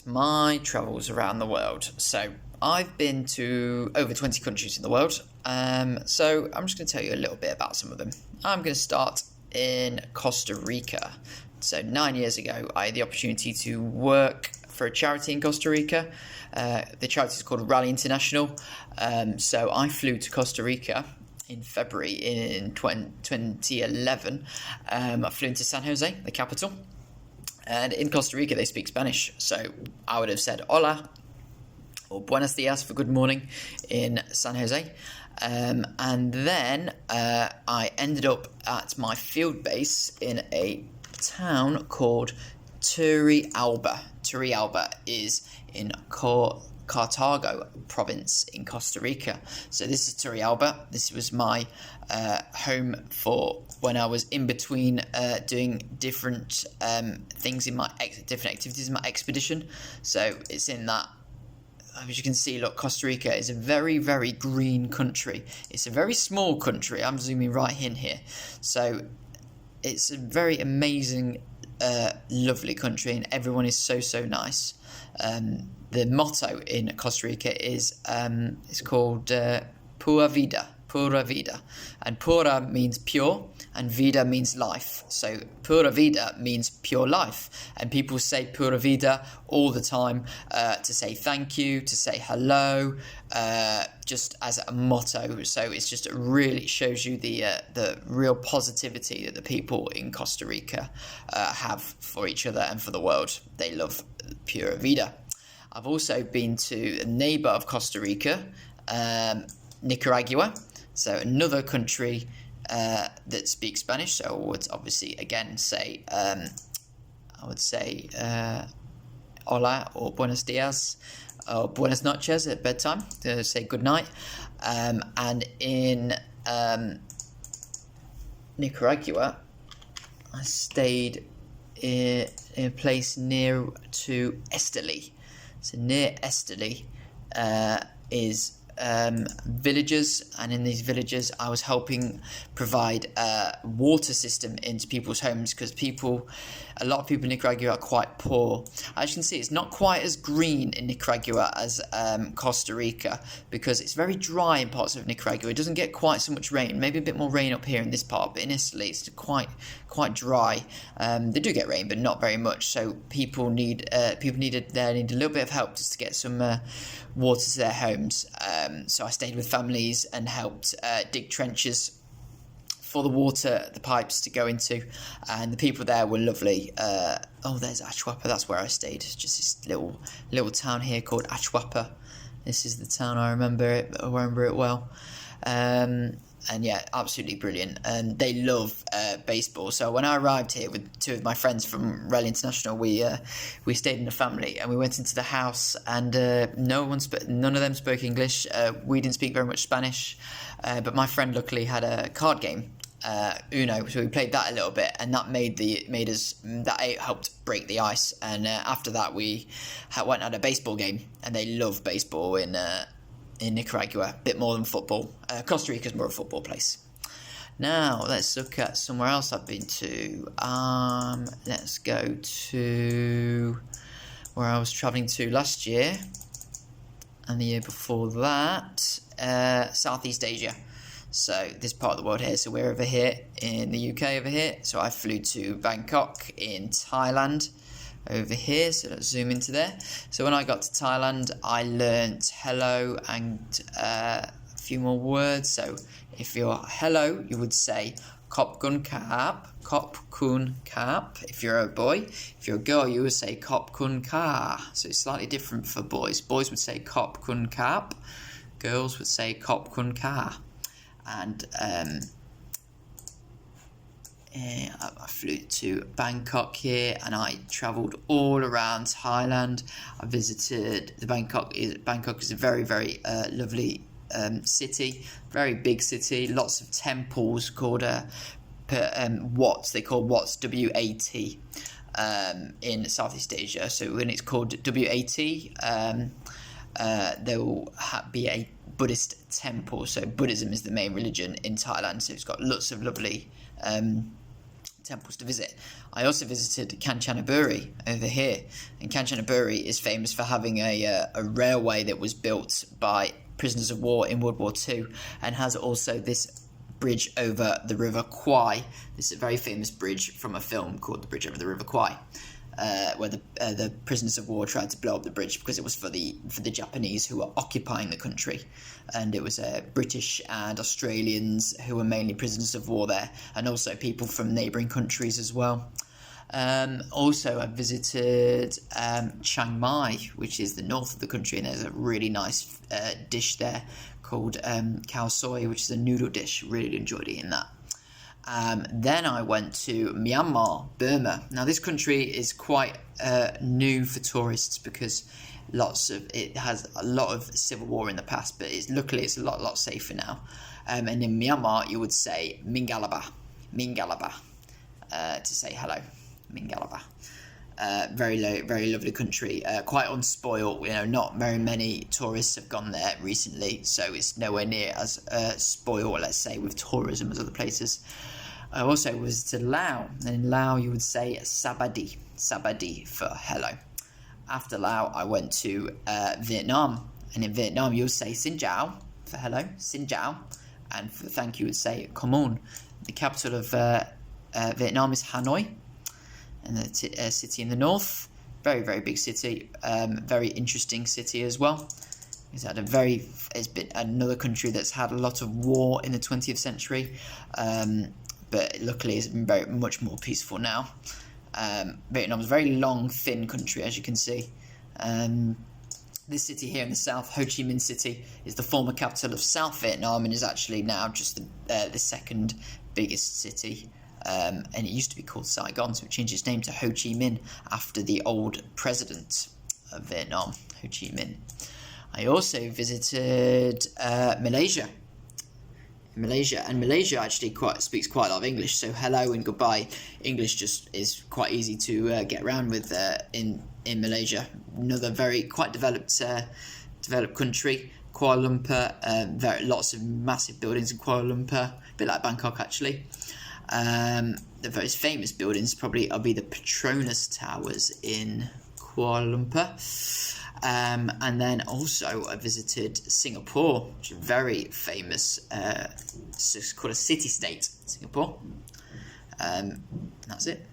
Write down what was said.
my travels around the world. So I've been to over 20 countries in the world. So I'm just going to tell you a little bit about some of them. I'm going to start in Costa Rica. So 9 years ago, I had the opportunity to work for a charity in Costa Rica. The charity is called Rally International. So I flew to Costa Rica in February in 2011. I flew into San Jose, the capital. And in Costa Rica, they speak Spanish. So I would have said hola or buenos dias for good morning in San Jose. And then I ended up at my field base in a town called Turrialba. Turrialba is in Cartago province in Costa Rica. So this is Turrialba. This was my home for when I was in between doing different things in my different activities in my expedition. So it's in that. As you can see, look, Costa Rica is a very, very green country. It's a very small country. I'm zooming right in here. So it's a very amazing, lovely country, and everyone is so, so nice. The motto in Costa Rica is it's called Pura Vida. Pura Vida. And pura means pure, and vida means life. So pura vida means pure life. And people say pura vida all the time to say thank you, to say hello, just as a motto. So it's just really shows you the real positivity that the people in Costa Rica have for each other and for the world. They love pura vida. I've also been to a neighbor of Costa Rica, Nicaragua. So another country that speaks Spanish. So I would obviously again say hola or buenos dias or buenas noches at bedtime to say good night. And in Nicaragua, I stayed in a place near to Esteli. So near Esteli is villages, and in these villages I was helping provide a water system into people's homes, because a lot of people in Nicaragua are quite poor. As you can see, it's not quite as green in Nicaragua as Costa Rica, because it's very dry in parts of Nicaragua. It doesn't get quite so much rain, maybe a bit more rain up here in this part, but in Italy it's quite dry. They do get rain, but not very much. So people need a little bit of help just to get some water to their homes. So I stayed with families and helped dig trenches for the pipes to go into, and the people there were lovely. There's Achuapa. That's where I stayed. It's just this little town here called Achuapa. This is the town. I remember it well. And yeah, absolutely brilliant. And they love baseball. So when I arrived here with two of my friends from Rally International, we stayed in a family, and we went into the house, and none of them spoke English. We didn't speak very much Spanish, but my friend luckily had a card game, Uno, so we played that a little bit, and that helped break the ice. And after that, we went and had a baseball game, and they love baseball in Nicaragua, a bit more than football. Costa Rica is more a football place. Now let's look at somewhere else I've been to. Let's go to where I was travelling to last year and the year before that, Southeast Asia. So this part of the world here. So we're over here in the UK over here. So I flew to Bangkok in Thailand over here. So let's zoom into there. So when I got to Thailand, I learnt hello and a few more words. So if you're hello, you would say Kop Kun Kap, Kop Kun Kap. If you're a boy, if you're a girl, you would say Kop Kun Ka. So it's slightly different for boys. Boys would say Kop Kun Kap. Girls would say Kop Kun Ka. And I flew to Bangkok here, and I travelled all around Thailand. I visited Bangkok is a very, very lovely city, very big city, lots of temples called Wat. They call Wat, W-A-T, in Southeast Asia. So when it's called W-A-T, there will be a Buddhist temple. So Buddhism is the main religion in Thailand. So it's got lots of lovely temples to visit. I also visited Kanchanaburi over here, and Kanchanaburi is famous for having a railway that was built by prisoners of war in World War II, and has also this bridge over the River Kwai. This is a very famous bridge from a film called The Bridge Over the River Kwai, where the prisoners of war tried to blow up the bridge because it was for the Japanese who were occupying the country, and it was British and Australians who were mainly prisoners of war there, and also people from neighbouring countries as well. Also, I visited Chiang Mai, which is the north of the country, and there's a really nice dish there called khao soi, which is a noodle dish. Really enjoyed eating that. Then I went to Myanmar, Burma. Now this country is quite new for tourists because it has a lot of civil war in the past, but luckily it's a lot safer now. And in Myanmar you would say Mingalaba, to say hello, Mingalaba. Very lovely country, quite unspoiled. Not very many tourists have gone there recently, so it's nowhere near as spoiled, let's say, with tourism as other places. I also visited Laos, and in Laos you would say Sabadi for hello. After Laos I went to Vietnam, and in Vietnam you'll say Xin Chào for hello, Xin Chào, and for thank you would say Come on. The capital of Vietnam is Hanoi, and the city in the north, very big city, very interesting city as well. It's been another country that's had a lot of war in the 20th century, but luckily it's been much more peaceful now. Vietnam is a very long, thin country, as you can see. This city here in the south, Ho Chi Minh City, is the former capital of South Vietnam and is actually now just the second biggest city. And it used to be called Saigon, so it changed its name to Ho Chi Minh after the old president of Vietnam, Ho Chi Minh. I also visited Malaysia. Malaysia actually speaks quite a lot of English, so hello and goodbye English just is quite easy to get around with in Malaysia. Another quite developed country. Kuala Lumpur, lots of massive buildings in Kuala Lumpur, a bit like Bangkok actually. The most famous buildings probably will be the Petronas Towers in Kuala Lumpur. And then also I visited Singapore, which is very famous. It's called a city-state, Singapore. That's it.